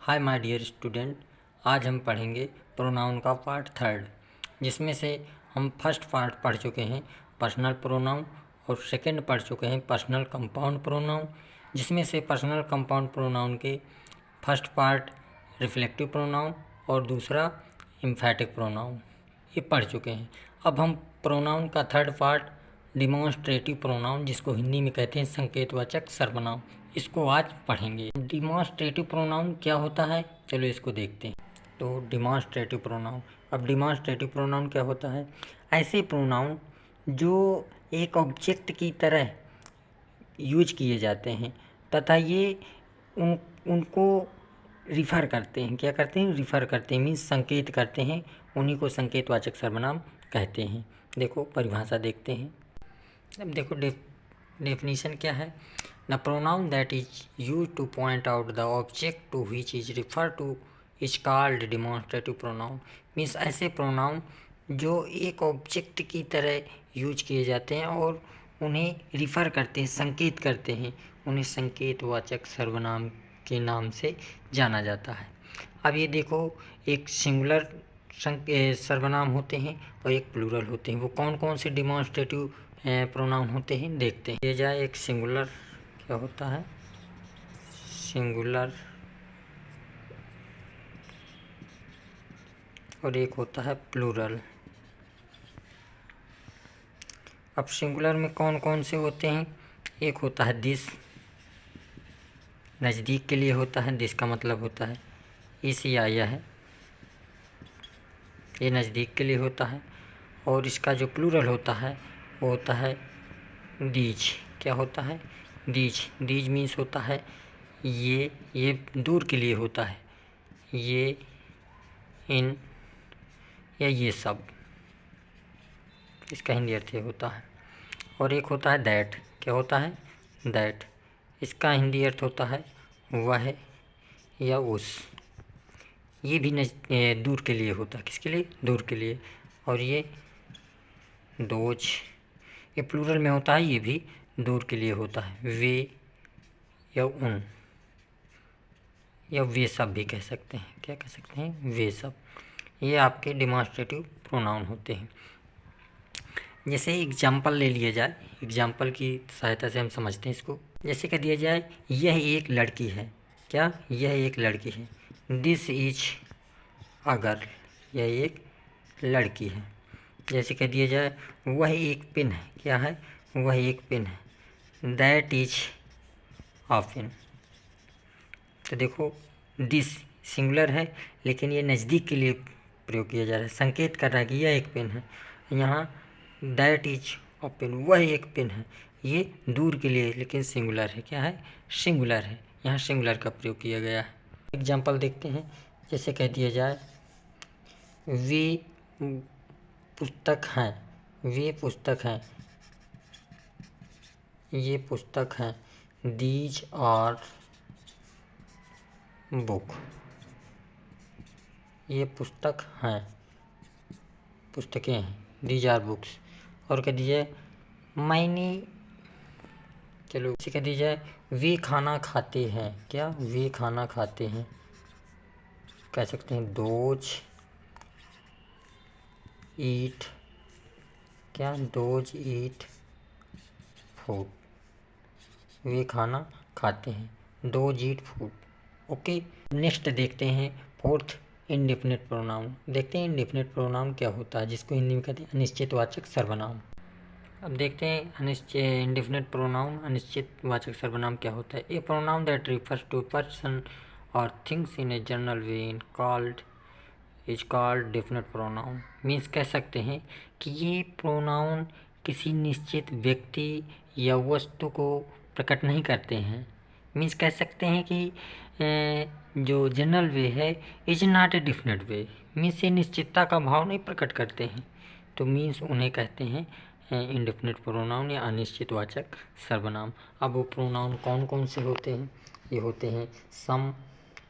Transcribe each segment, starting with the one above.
Hi my dear student, आज हम पढ़ेंगे प्रोनाउन का पार्ट थर्ड, जिसमें से हम फर्स्ट पार्ट पढ़ चुके हैं पर्सनल प्रोनाउन और सेकंड पढ़ चुके हैं पर्सनल कंपाउंड प्रोनाउन, जिसमें से पर्सनल कंपाउंड प्रोनाउन के फर्स्ट पार्ट रिफ्लेक्टिव प्रोनाउन और दूसरा एम्फैटिक प्रोनाउन ये पढ़ चुके हैं। अब हम प्रोनाउन का थर्ड पार्ट डिमॉन्स्ट्रेटिव प्रोनाउन, जिसको हिंदी में कहते हैं संकेतवाचक सर्वनाम, इसको आज पढ़ेंगे। डिमॉन्स्ट्रेटिव प्रोनाउन क्या होता है, चलो इसको देखते हैं। तो डिमॉन्स्ट्रेटिव प्रोनाउन, अब डिमॉन्स्ट्रेटिव प्रोनाउन क्या होता है? ऐसे प्रोनाउन जो एक ऑब्जेक्ट की तरह यूज किए जाते हैं तथा ये उनको रिफ़र करते हैं। क्या करते हैं? रिफ़र करते हैं, मीन्स संकेत करते हैं। उन्हीं को संकेतवाचक सर्वनाम कहते हैं। देखो परिभाषा देखते हैं। अब देखो डेफिनेशन क्या है। The pronoun that is use to point out the object to which is refer to is called demonstrative pronoun. Means ऐसे प्रोनाउन जो एक ऑब्जेक्ट की तरह यूज किए जाते हैं और उन्हें रिफ़र करते हैं, संकेत करते हैं, उन्हें संकेतवाचक सर्वनाम के नाम से जाना जाता है। अब ये देखो, एक सिंगुलर सर्वनाम होते हैं और एक प्लूरल होते हैं। वो कौन कौन से डिमॉन्स्ट्रेटिव प्रोनाउन होते हैं देखते हैं। ये जाए, एक सिंगुलर क्या होता है? सिंगुलर, और एक होता है प्लूरल। अब सिंगुलर में कौन कौन से होते हैं? एक होता है दिस, नज़दीक के लिए होता है। दिस का मतलब होता है इस या यह है, ये नज़दीक के लिए होता है। और इसका जो प्लूरल होता है वो होता है दीज। क्या होता है? दीज। दीज मीन्स होता है ये दूर के लिए होता है, ये, इन या ये सब, इसका हिंदी अर्थ ये होता है। और एक होता है दैट। क्या होता है? दैट। इसका हिंदी अर्थ होता है वह या उस। ये भी दूर के लिए होता है। किसके लिए? दूर के लिए। और ये दोज, ये प्लूरल में होता है, ये भी दूर के लिए होता है। वे या उन, या वे सब भी कह सकते हैं। क्या कह सकते हैं? वे सब। ये आपके डिमॉन्स्ट्रेटिव प्रोनाउन होते हैं। जैसे एग्जाम्पल ले लिया जाए, एग्जाम्पल की सहायता से हम समझते हैं इसको। जैसे कह दिया जाए यह एक लड़की है। क्या? यह एक लड़की है। दिस इज अ गर्ल, यह एक लड़की है। जैसे कह दिया जाए वह एक पेन है। क्या है? वह एक पेन है। That is a pen. तो देखो, दिस सिंगुलर है लेकिन ये नज़दीक के लिए प्रयोग किया जा रहा है, संकेत कर रहा है कि यह एक पेन है। यहाँ दैट इज अ पेन, वह एक पेन है, ये दूर के लिए लेकिन सिंगुलर है। क्या है? सिंगुलर है। यहाँ सिंगुलर का प्रयोग किया गया है। एग्जाम्पल देखते हैं। जैसे कह दिया जाए वे पुस्तक हैं, वे पुस्तक हैं, ये पुस्तक हैं। दीज आर बुक, ये पुस्तक हैं, पुस्तकें हैं। These are books. और कह दीजिए मैंने, चलो इसे कह दीजिए वे खाना खाते हैं। क्या? वे खाना खाते हैं। कह सकते हैं दोज ईट। क्या? दोज ईट फूड, वे खाना खाते हैं। Those eat food. Okay, next देखते हैं फोर्थ इंडेफिनिट प्रोनाउन। देखते हैं इंडेफिनिट प्रोनाउन क्या होता है, जिसको हिंदी में कहते हैं अनिश्चितवाचक सर्वनाम। अब देखते हैं इंडेफिनिट प्रोनाउन, अनिश्चितवाचक सर्वनाम क्या होता है। A pronoun that refers to person और things in a general way is called definite pronoun. Means कह सकते हैं कि ये प्रोनाउन किसी निश्चित व्यक्ति या वस्तु को प्रकट नहीं करते हैं। मीन्स कह सकते हैं कि जो जनरल वे है is not a definite way. Means ये निश्चितता का भाव नहीं प्रकट करते हैं, तो मीन्स उन्हें कहते हैं इंडेफिनिट प्रोनाउन या अनिश्चितवाचक सर्वनाम। अब वो प्रोनाउन कौन कौन से होते हैं? ये होते हैं सम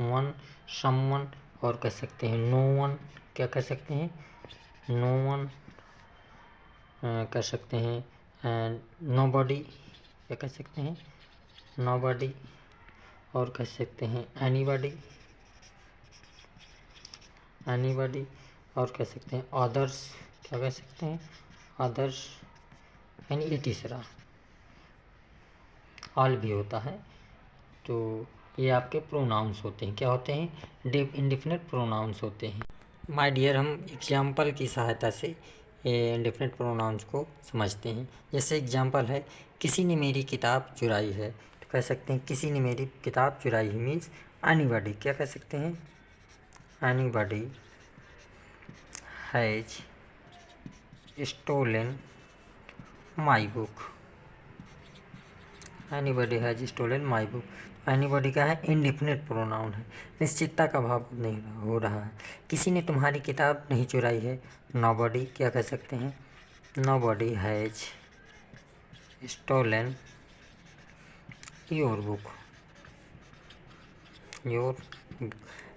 वन, समवन, और कह सकते हैं नो वन। क्या कह सकते हैं? No one. कह सकते हैं नोबॉडी। क्या कह सकते हैं? नोबॉडी। और कह सकते हैं एनीबॉडी। एनीबॉडी, और कह सकते हैं अदर्स, क्या कह सकते हैं अदर्स, यानी ये तीसरा ऑल भी होता है। तो ये आपके प्रोनाउंस होते हैं, क्या होते हैं इंडिफिनिट प्रोनाउंस होते हैं। माय डियर, हम एग्जाम्पल की सहायता से इंडिफिनिट प्रोनाउंस को समझते हैं। जैसे एग्जाम्पल है, किसी ने मेरी किताब चुराई है, तो कह सकते हैं किसी ने मेरी किताब चुराई है मीन्स एनीबॉडी, क्या कह सकते हैं anybody has stolen my book, anybody has stolen my book. Anybody का है इंडिफिनिट प्रोनाउन है, निश्चितता का भाव नहीं हो रहा है। किसी ने तुम्हारी किताब नहीं चुराई है, नोबॉडी, क्या कह सकते हैं nobody has stolen your book, your.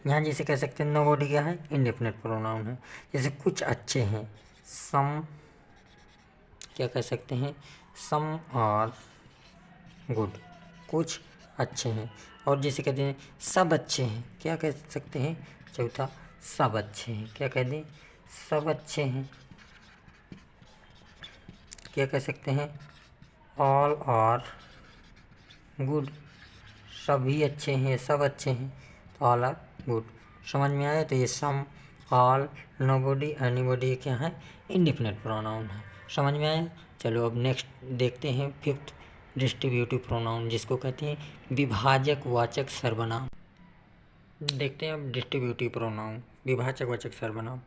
यहाँ जैसे कह सकते हैं नोबॉडी क्या है इंडिफिनिट प्रोनाउन है। जैसे कुछ अच्छे हैं, सम, क्या कह सकते हैं सम आर गुड, कुछ अच्छे हैं। और जैसे कहते हैं सब अच्छे हैं, क्या कह सकते हैं चौथा सब अच्छे हैं, क्या कह दें सब अच्छे हैं। क्या कह सकते हैं ऑल आर गुड, सभी अच्छे हैं, सब अच्छे हैं, तो ऑल आर गुड। समझ में आया? तो ये सम, ऑल, नोबॉडी, एनीबॉडी क्या है इंडिफिनिट प्रोनाउन है। समझ में आया? चलो अब नेक्स्ट देखते हैं फिफ्थ डिस्ट्रीब्यूटिव प्रोनाउन, जिसको कहते हैं विभाजक वाचक सर्वनाम। देखते हैं अब डिस्ट्रीब्यूटिव प्रोनाउन, विभाजक वाचक सर्वनाम।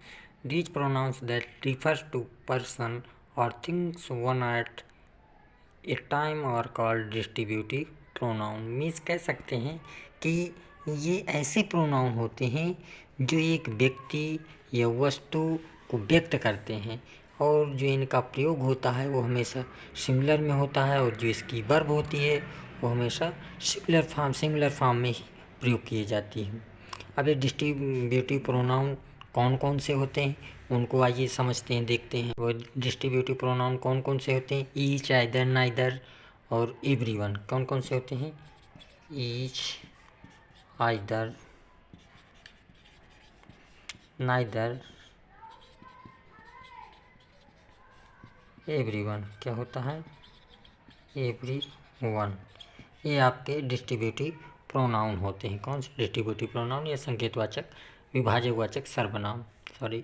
These pronouns that refers to person और things one at a time are called distributive pronoun. Means कह सकते हैं कि ये ऐसे प्रोनाउन होते हैं जो एक व्यक्ति या वस्तु को व्यक्त करते हैं, और जो इनका प्रयोग होता है वो हमेशा सिंगुलर में होता है, और जो इसकी वर्ब होती है वो हमेशा सिंगुलर फॉर्म में ही प्रयोग किए जाती है। अब ये डिस्ट्रीब्यूटिव प्रोनाउन कौन कौन से होते हैं उनको आइए समझते हैं, देखते हैं। वो डिस्ट्रीब्यूटिव प्रोनाउन कौन कौन से होते हैं, ईच, आइदर, नाइदर और एवरीवन। कौन कौन से होते हैं ईच, आइदर, नाइदर, एवरीवन। क्या होता है एवरीवन। ये आपके डिस्ट्रीब्यूटिव प्रोनाउन होते हैं। कौन से डिस्ट्रीब्यूटिव प्रोनाउन? या संकेतवाचक विभाजकवाचक सर्वनाम, सॉरी।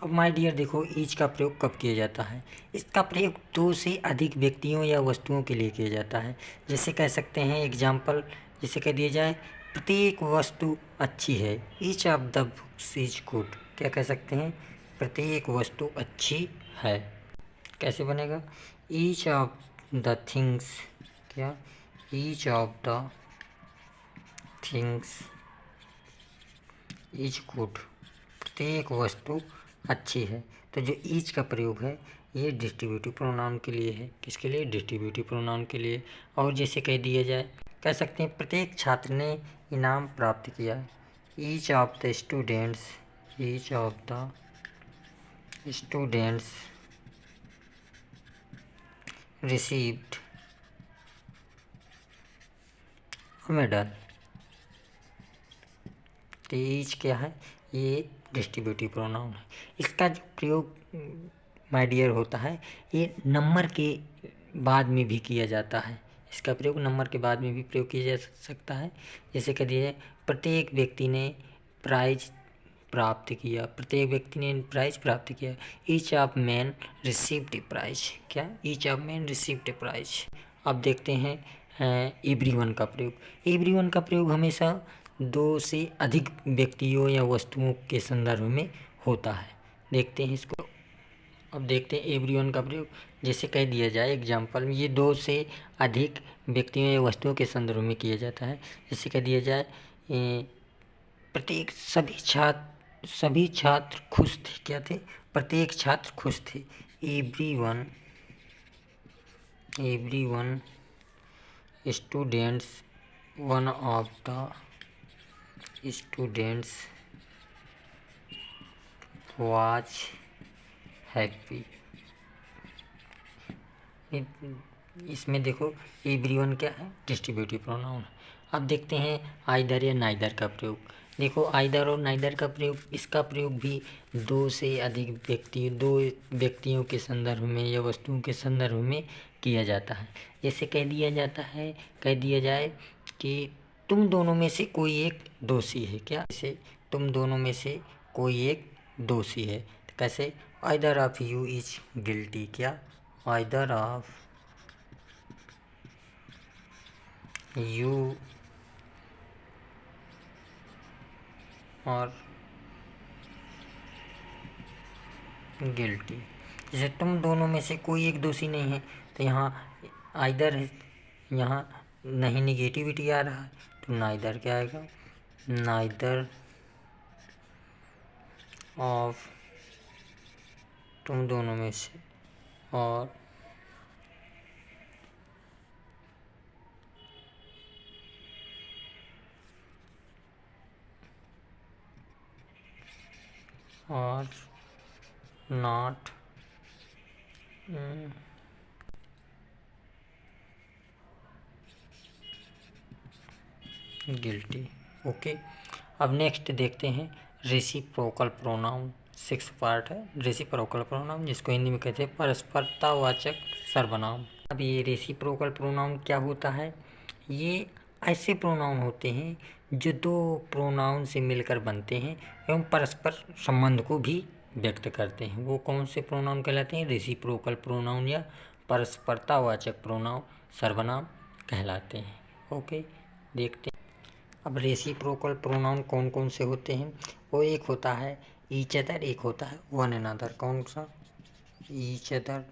अब माय डियर देखो, ईच का प्रयोग कब किया जाता है? इसका प्रयोग दो से अधिक व्यक्तियों या वस्तुओं के लिए किया जाता है। जैसे कह सकते हैं एग्जाम्पल, जैसे कह दिया जाए प्रत्येक वस्तु अच्छी है, each of the books is good. क्या कह सकते हैं प्रत्येक वस्तु अच्छी है। कैसे बनेगा ईच ऑफ द थिंग्स, क्या each of the things is good, प्रत्येक वस्तु अच्छी है। तो जो ईच का प्रयोग है ये डिस्ट्रीब्यूटिव प्रोनाउन के लिए है। किसके लिए? डिस्ट्रीब्यूटिव प्रोनाउन के लिए। और जैसे कह दिया जाए, कह सकते हैं प्रत्येक छात्र ने इनाम प्राप्त किया, each of the students, each of the students received medal. तो ईच क्या है? ये डिस्ट्रीब्यूटिव प्रोनाउन है। इसका जो प्रयोग माय डियर होता है ये नंबर के बाद में भी किया जाता है। इसका प्रयोग नंबर के बाद में भी प्रयोग किया जा सकता है। जैसे कह दिया प्रत्येक व्यक्ति ने प्राइज प्राप्त किया, प्रत्येक व्यक्ति ने प्राइज प्राप्त किया, each of man received a prize. क्या? Each of man received a prize. अब देखते हैं एवरीवन का प्रयोग। एवरीवन का प्रयोग हमेशा दो से अधिक व्यक्तियों या वस्तुओं के संदर्भ में होता है। देखते हैं इसको। अब देखते हैं एवरीवन का प्रयोग। जैसे कह दिया जाए एग्जाम्पल में, ये दो से अधिक व्यक्तियों या वस्तुओं के संदर्भ में किया जाता है। जैसे कह दिया जाए प्रत्येक सभी छात्र खुश थे। क्या थे? प्रत्येक छात्र खुश थे। Everyone students, one of the students was happy. इसमें देखो एवरीवन क्या है? डिस्ट्रीब्यूटिव प्रोनाउन है। अब देखते हैं आइदर या नाइदर का प्रयोग। देखो आइदर और नाइदर का प्रयोग, इसका प्रयोग भी दो व्यक्तियों के संदर्भ में या वस्तुओं के संदर्भ में किया जाता है। जैसे कह दिया जाए कि तुम दोनों में से कोई एक दोषी है। क्या? जैसे तुम दोनों में से कोई एक दोषी है। तो कैसे? Either of you is guilty. क्या? आइदर ऑफ यू और गिल्टी। जैसे तुम दोनों में से कोई एक दोषी नहीं है, तो यहाँ आइदर है, यहाँ नहीं निगेटिविटी आ रहा है, तो नाइदर क्या आएगा? नाइदर ऑफ तुम दोनों में से और नॉट गिल्टी। ओके, अब नेक्स्ट देखते हैं रेसिप्रोकल प्रोनाउन। 6 पार्ट है रेसिप्रोकल प्रोनाउन, जिसको हिंदी में कहते हैं परस्परतावाचक सर्वनाम। अब ये रेसिप्रोकल प्रोनाउन क्या होता है? ये ऐसे प्रोनाउन होते हैं जो दो प्रोनाउन से मिलकर बनते हैं एवं परस्पर संबंध को भी व्यक्त करते हैं। वो कौन से प्रोनाउन कहलाते हैं? रेसिप्रोकल प्रोनाउन या परस्परतावाचक प्रोनाउन सर्वनाम कहलाते हैं। ओके, देखते हैं। अब रेसिप्रोकल प्रोनाउन कौन कौन से होते हैं? वो एक होता है ईच अदर, एक होता है वन अनदर। कौन सा? ईच अदर,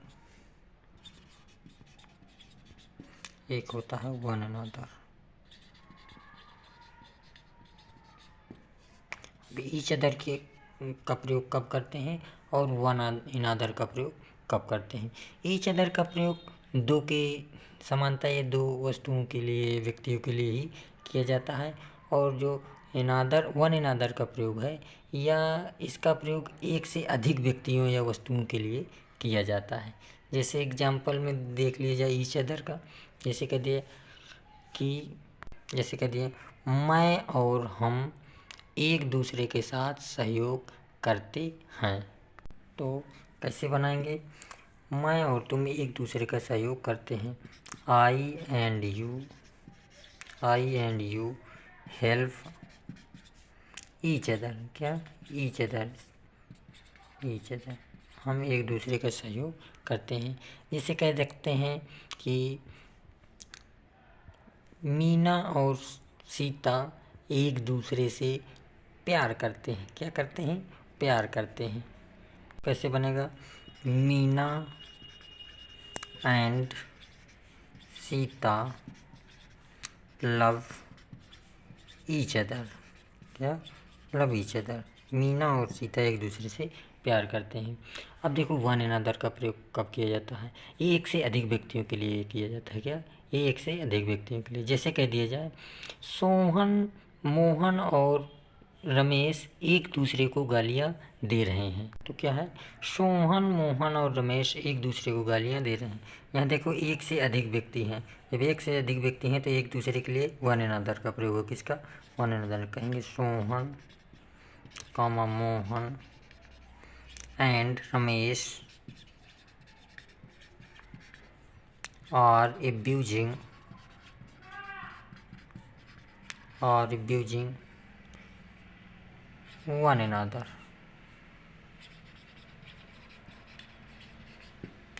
एक होता है वन अनदर। ईच अदर का प्रयोग कब करते हैं और वन अनदर का प्रयोग कब करते हैं? ईच अदर का प्रयोग दो के समानता या दो वस्तुओं के लिए, व्यक्तियों के लिए ही किया जाता है। और जो वन अनदर का प्रयोग है, या इसका प्रयोग एक से अधिक व्यक्तियों या वस्तुओं के लिए किया जाता है। जैसे एग्जाम्पल में देख लिया जाए ईच अदर का। जैसे कह दिए मैं और हम एक दूसरे के साथ सहयोग करते हैं। तो कैसे बनाएंगे? मैं और तुम एक दूसरे का सहयोग करते हैं। I and you help each other. क्या? ईच अदर, हम एक दूसरे का सहयोग करते हैं। जैसे कह सकते हैं कि मीना और सीता एक दूसरे से प्यार करते हैं। क्या करते हैं? प्यार करते हैं। कैसे बनेगा? Meena and Sita love each other. क्या? Love each other. मीना और सीता एक दूसरे से प्यार करते हैं। अब देखो वन अनदर का प्रयोग कब किया जाता है? ये एक से अधिक व्यक्तियों के लिए किया जाता है। क्या? ये एक से अधिक व्यक्तियों के लिए। जैसे कह दिया जाए मोहन और रमेश एक दूसरे को गालियाँ दे रहे हैं। तो क्या है? मोहन और रमेश एक दूसरे को गालियाँ दे रहे हैं। यहाँ देखो एक से अधिक व्यक्ति हैं। जब एक से अधिक व्यक्ति हैं तो एक दूसरे के लिए वन अनदर का प्रयोग हो। किसका? वन अनदर कहेंगे। Sohan Mohan and Ramesh are abusing one another.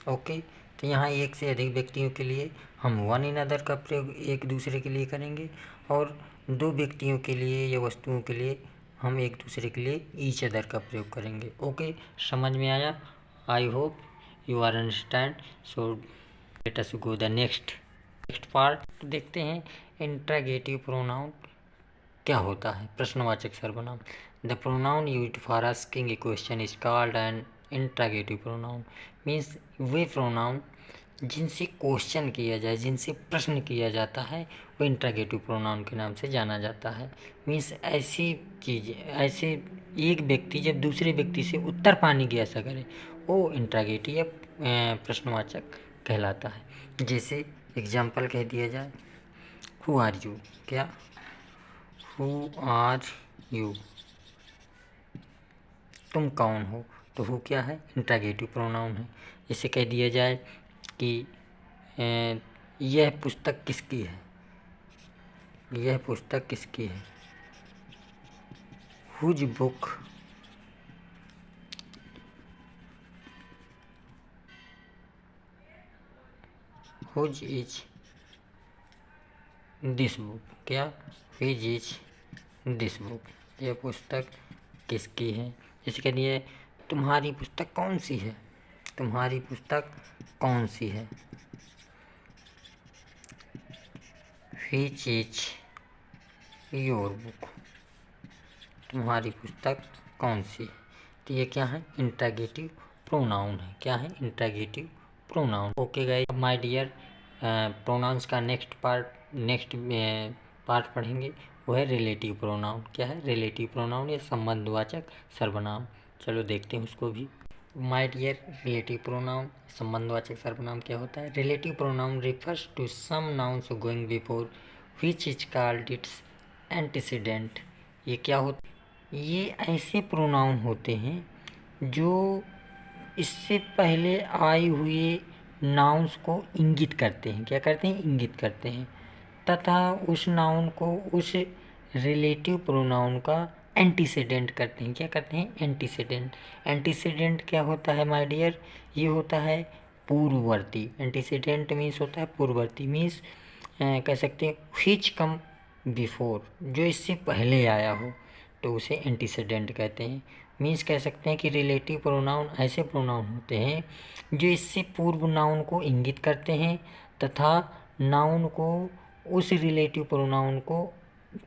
Okay, तो यहाँ एक से अधिक व्यक्तियों के लिए हम वन अनदर का प्रयोग एक दूसरे के लिए करेंगे, और दो व्यक्तियों के लिए या वस्तुओं के लिए हम एक दूसरे के लिए ईच अदर का प्रयोग करेंगे। ओके, समझ में आया? I hope you are understand. So let us go the next part. तो देखते हैं इंट्रोगेटिव प्रोनाउन क्या होता है। प्रश्नवाचक सर्वनाम। The pronoun used for asking A question is called an interrogative pronoun. Means way pronoun जिनसे क्वेश्चन किया जाए, जिनसे प्रश्न किया जाता है, वो इंट्रोगेटिव प्रोनाउन के नाम से जाना जाता है। मीन्स ऐसी चीज़, ऐसे एक व्यक्ति जब दूसरे व्यक्ति से उत्तर पाने की आशा करे, वो इंट्रोगेटिव या प्रश्नवाचक कहलाता है। जैसे एग्जाम्पल कह दिया जाए हु आर यू। क्या? Who are you. तुम कौन हो, तो हु क्या है, इंट्रागेटिव प्रोनाउन है। इसे कह दिया जाए कि यह पुस्तक किसकी है, यह पुस्तक किसकी है, whose book whose is this book, क्या, हुज इज दिस बुक, यह पुस्तक किसकी है। इसे कह दिए तुम्हारी पुस्तक कौन सी है, तुम्हारी पुस्तक कौन सी है, व्हिच इज योर बुक, तुम्हारी पुस्तक कौन सी है। तो ये क्या है, इंट्रागेटिव प्रोनाउन है। क्या है, interrogative pronoun. Okay guys, my dear, pronouns का नेक्स्ट पार्ट पढ़ेंगे, वो है रिलेटिव प्रोनाउन। क्या है, रिलेटिव प्रोनाउन, ये संबंधवाचक सर्वनाम। चलो देखते हैं उसको भी। माय डियर, रिलेटिव प्रोनाउन, संबंधवाचक सर्वनाम क्या होता है। Relative pronoun refers to some nouns going before which is called its antecedent. ये क्या होता है, ये ऐसे प्रोनाउन होते हैं जो इससे पहले आए हुए नाउन्स को इंगित करते हैं। क्या करते हैं, इंगित करते हैं, तथा उस नाउन को उस रिलेटिव प्रोनाउन का एंटीसीडेंट करते हैं। क्या करते हैं, एंटीसीडेंट। एंटीसीडेंट क्या होता है माय डियर, ये होता है पूर्ववर्ती। एंटीसीडेंट मीन्स होता है पूर्ववर्ती, मीन्स कह सकते हैं व्हिच कम बिफोर, जो इससे पहले आया हो, तो उसे एंटीसीडेंट कहते हैं। मीन्स कह सकते हैं कि रिलेटिव प्रोनाउन ऐसे प्रोनाउन होते हैं जो इससे पूर्व नाउन को इंगित करते हैं तथा नाउन को उस रिलेटिव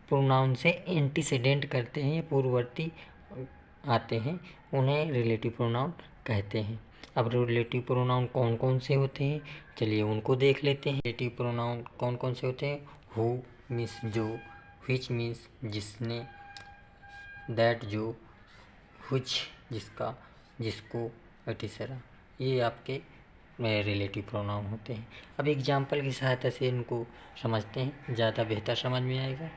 प्रोनाउन से एंटीसीडेंट करते हैं, पूर्ववर्ती आते हैं, उन्हें रिलेटिव प्रोनाउन कहते हैं। अब रिलेटिव प्रोनाउन कौन कौन से होते हैं, चलिए उनको देख लेते हैं। रिलेटिव प्रोनाउन कौन कौन से होते हैं, हु मीन्स जो, व्हिच मीन्स जिसने, दैट जो, व्हिच जिसका, जिसको, एटिसेरा, ये आपके रिलेटिव प्रोनाउन होते हैं। अब एग्जाम्पल की सहायता से इनको समझते हैं, ज़्यादा बेहतर समझ में आएगा।